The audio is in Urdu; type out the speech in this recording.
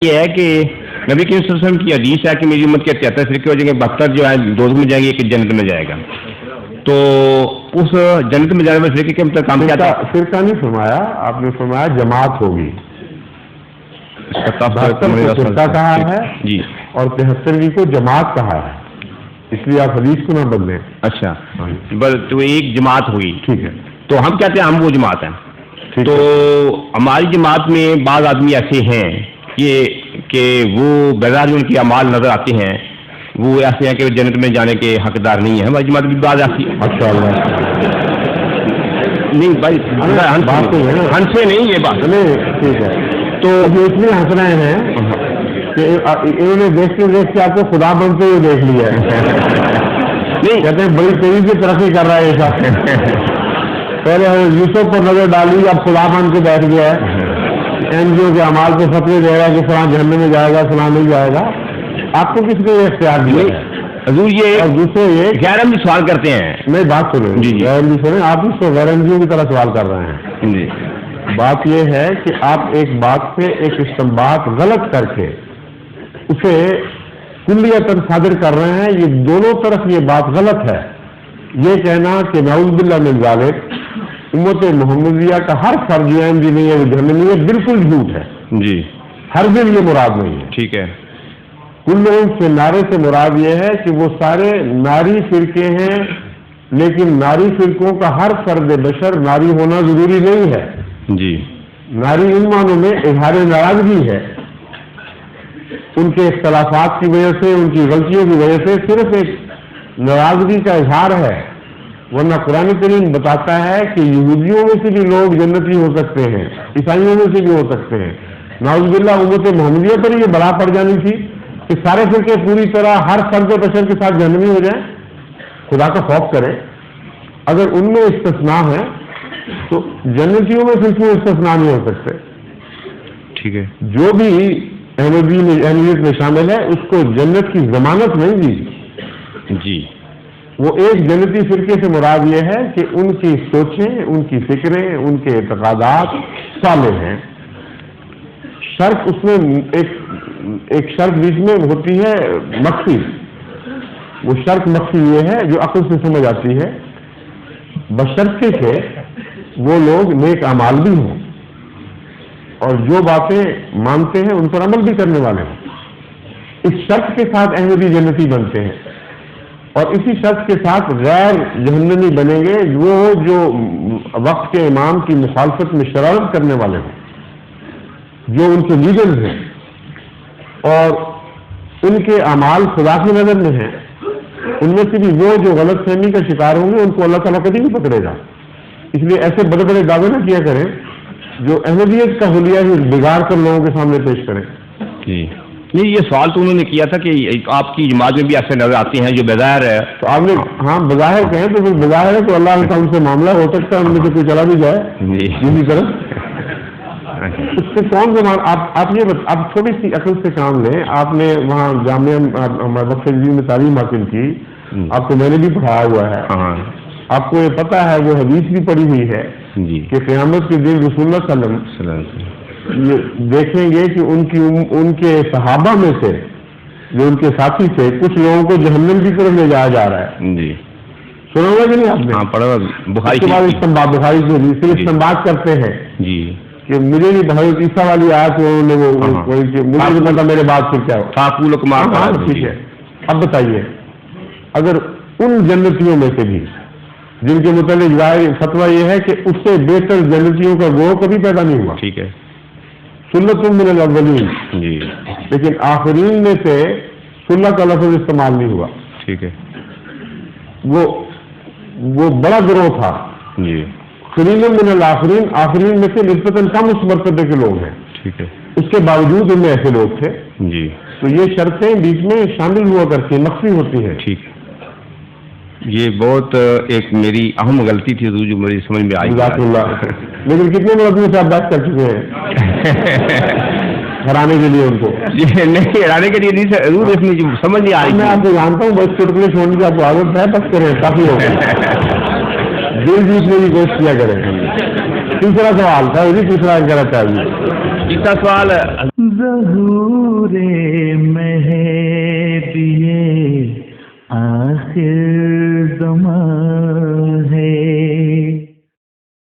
یہ ہے کہ نبی کریم صلی اللہ علیہ وسلم کی حدیث ہے کہ میری امت کے 73 فرقے ہو جائیں گے، 72 جو ہے دوزخ میں جائیں گے، ایک جنت میں جائے گا. تو اس جنت میں جانے والے فرقے کے مطلب کام کیا تھا؟ فرقہ نہیں فرمایا آپ نے، فرمایا جماعت ہوگی. 72 کو فرقہ کہا ہے جی، اور 73 کو جماعت کہا ہے، اس لیے آپ حدیث کو نہ بدلیں. اچھا بس تو ایک جماعت ہوگی. ٹھیک ہے، تو ہم کہتے ہیں ہم وہ جماعت ہیں. تو ہماری جماعت میں بعض آدمی ایسے ہیں کہ وہ بظاہر ان کے اعمال نظر آتے ہیں، وہ ایسے ہیں کہ جنت میں جانے کے حقدار نہیں ہیں. ہماری جماعت بھی بعض ایسی نہیں بھائی، ہن سے نہیں یہ بات. ٹھیک ہے. تو اس لیے ہنس رہے ہیں کہ انہوں نے دیکھ کے آپ کو خدا بنتے ہوئے دیکھ لیا ہے. نہیں کہتے ہیں بڑی تیزی سے ترقی کر رہا ہے ایسا. پہلے یوسف پر نظر ڈالی، اب خدا بن کے بیٹھ گیا ہے. این جی او کے اعمال کو فتوے دے رہا ہے کہ فلاں جہنم میں جائے گا، فلاں نہیں جائے گا. آپ کو کس نے اختیار دیا حضور؟ یہ اور دوسرے یہ غیر ہم بھی سوال کرتے ہیں. نہیں بات سنیں جی غیر بھی سنیں، آپ اس کو غیر انجیوں کی طرح سوال کر رہے ہیں. جی بات یہ ہے کہ آپ ایک بات سے ایک استنباط غلط کر کے اسے کلیتاً صادر کر رہے ہیں. یہ دونوں طرف یہ بات غلط ہے. یہ کہنا کہ نعوذ باللہ من ذالک امت محمدیہ کا ہر فرد جو احمدی نہیں ہے وہ جہنمی ہے، بالکل جھوٹ ہے. جی ہر دن یہ مراد نہیں ہے. ٹھیک ہے. کل کے نعرے سے مراد یہ ہے کہ وہ سارے ناری فرقے ہیں، لیکن ناری فرقوں کا ہر فرد بشر ناری ہونا ضروری نہیں ہے. جی ناری ان معنوں میں اظہار ناراضگی ہے، ان کے اختلافات کی وجہ سے، ان کی غلطیوں کی وجہ سے صرف ایک ناراضگی کا اظہار ہے. ورنہ قرآن کریم بتاتا ہے کہ یہودیوں میں سے بھی لوگ جنتی ہو سکتے ہیں، عیسائیوں میں سے بھی ہو سکتے ہیں. نعوذ باللہ امت محمدیہ پر یہ بلا پڑ جانی تھی کہ سارے فرقے پوری طرح ہر فرد بشر کے ساتھ جہنمی ہو جائیں. خدا کا خوف کریں. اگر ان میں استثناء ہے تو جنتیوں میں صرف استثناء نہیں ہو سکتے. ٹھیک ہے. جو بھی اہمیت میں شامل ہے اس کو جنت کی ضمانت نہیں دی. جی وہ ایک جنتی فرقے سے مراد یہ ہے کہ ان کی سوچیں، ان کی فکریں، ان کے اعتقادات صالح ہیں. شرط اس میں ایک شرط بیچ میں ہوتی ہے مخفی. وہ شرط مخفی یہ ہے جو عقل سے سمجھ آتی ہے، بشرطے کہ وہ لوگ نیک اعمال بھی ہوں اور جو باتیں مانتے ہیں ان پر عمل بھی کرنے والے ہوں. اس شرط کے ساتھ احمدی جنتی بنتے ہیں، اور اسی شرط کے ساتھ غیر جہنمی بنیں گے وہ جو وقت کے امام کی مخالفت میں شرارت کرنے والے ہوں، جو ان کے لیڈرز ہیں اور ان کے اعمال خدا کی نظر میں ہیں. ان میں سے بھی وہ جو غلط فہمی کا شکار ہوں گے ان کو اللہ تعالیٰ کبھی نہیں پکڑے گا. اس لیے ایسے بڑے بڑے دعوے نہ کیا کریں جو احمدیت کا حلیہ ہی بگاڑ کر لوگوں کے سامنے پیش کریں. جی نہیں، یہ سوال تو انہوں نے کیا تھا کہ آپ کی جماعت میں بھی ایسے نظر آتے ہیں جو بظاہر ہے. تو آپ نے ہاں بظاہر کہیں تو پھر بظاہر ہے تو اللہ کا ان سے معاملہ ہو سکتا ہے، ان میں سے کوئی چلا بھی جائے اسی طرح. اس سے کون زمان آپ یہ آپ تھوڑی سی عقل سے کام لیں. آپ نے وہاں جامعہ وقف میں تعلیم حاصل کی، آپ کو میں نے بھی پڑھایا ہوا ہے. آپ کو یہ پتا ہے، وہ حدیث بھی پڑھی ہوئی ہے کہ قیامت کے دن رسول اللہ صلی اللہ علیہ وسلم دیکھیں گے کہ ان کے صحابہ میں سے جو ان کے ساتھی تھے کچھ لوگوں کو جہنم کی طرف لے جایا جا رہا ہے. جی سنا ہوا کہ نہیں آپ نے؟ پڑھا. بخاری کے بعد بخاری سے صرف استنباط کرتے ہیں جی کہ مجھے نہیں بھائی عیسیٰ والی آیت انہوں نے مجھے نہیں پتا میرے بات پھر کیا ہو. ٹھیک ہے. اب بتائیے اگر ان جنتیوں میں سے بھی جن کے متعلق فتویٰ یہ ہے کہ اس سے بہتر جنتیوں کا گروہ کبھی پیدا نہیں ہوا، ٹھیک ہے، سنت من الاولین، جی لیکن آخرین میں سے سنت کا لفظ استعمال نہیں ہوا. ٹھیک ہے. وہ بڑا گروہ تھا. جی قلیل من الاخرین، آخرین میں سے نسبتاً کم اس مرتبے کے لوگ ہیں. ٹھیک ہے. اس کے باوجود ان میں ایسے لوگ تھے. جی تو یہ شرطیں بیچ میں شامل ہوا کرتی ہیں، مخفی ہوتی ہیں. ٹھیک ہے. یہ بہت ایک میری اہم غلطی تھی جو میری سمجھ میں آئی. جزاک اللہ. لیکن کتنے مرتبہ سے آپ بات کر چکے ہیں ہرانے کے لیے ان کو؟ نہیں ہرانے کے لیے نہیں سر، ضرور اس میں سمجھ نہیں آئی. میں آپ کو جانتا ہوں بس چٹکلے چھوڑنے کی آپ کو عادت ہے، بس کریں کافی ہو گئی. دل جیتنے کی کوشش کیا کریں. تیسرا سوال تھا، تیسرا کہنا چاہیے تیسرا سوال ظہور